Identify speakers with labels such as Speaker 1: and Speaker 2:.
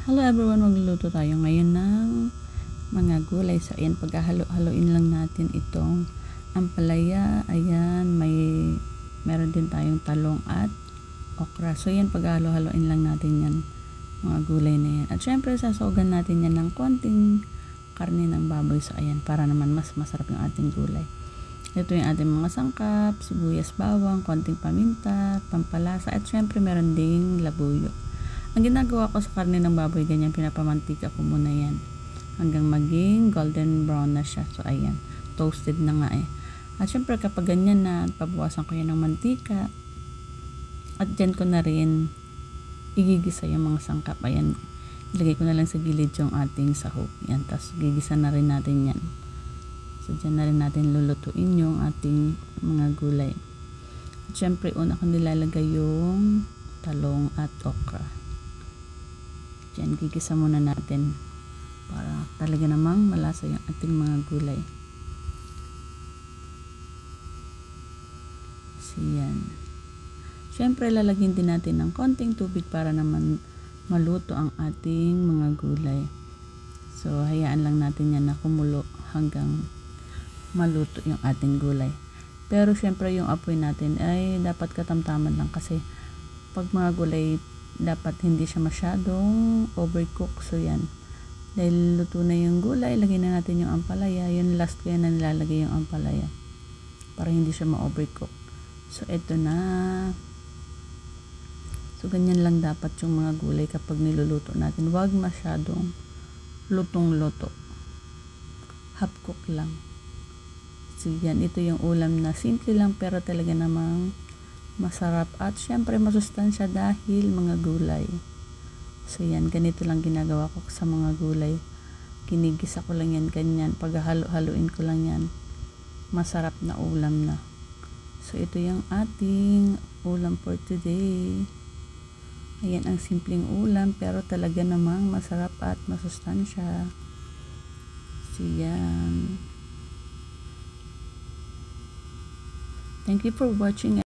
Speaker 1: Hello everyone, magluluto tayo ngayon ng mga gulay. So ayan, paghahalo-haloin lang natin itong ampalaya. Ayan, meron din tayong talong at okra. So ayan, paghahalo-haloin lang natin yan, mga gulay na yan. At syempre, sasogan natin yan ng konting karne ng baboy. So ayan, para naman mas masarap yung ating gulay. Ito yung ating mga sangkap, sibuyas, bawang, konting paminta, pampalasa, at syempre meron ding labuyo. Ang ginagawa ko sa karne ng baboy, ganyan, pinapamantika ko muna yan hanggang maging golden brown na siya. So ayan, toasted na nga eh. At syempre kapag ganyan na, pabawasan ko yan ng mantika. At dyan ko na rin igigisa yung mga sangkap. Ayan, ilagay ko na lang sa gilid yung ating sahog. Yan, tapos gigisa na rin natin yan. So dyan na rin natin lulutuin yung ating mga gulay. At syempre una ko nilalagay yung talong at okra. Diyan, gigisa muna natin para talaga namang malasa yung ating mga gulay. So yan. Siyempre lalagyan din natin ng konting tubig para naman maluto ang ating mga gulay. So hayaan lang natin yan na kumulo hanggang maluto yung ating gulay. Pero siyempre yung apoy natin ay dapat katamtaman lang, kasi pag mga gulay dapat hindi siya masyadong overcook. So yan, dahil luto na yung gulay, lagay na natin yung ampalaya. Yun, last ko yan na nilalagay yung ampalaya para hindi siya ma-overcook. So eto na. So ganyan lang dapat yung mga gulay kapag niluluto natin. Huwag masyadong lutong-luto, half cook lang. So yan, ito yung ulam na simple lang pero talaga namang masarap at syempre masustansya dahil mga gulay. So yan, ganito lang ginagawa ko sa mga gulay. Kinigisa ko lang yan ganyan, paghahalo-haluin ko lang yan. Masarap na ulam na. So ito yung ating ulam for today. Ayan, ang simpleng ulam pero talaga namang masarap at masustansya. So yan. Thank you for watching.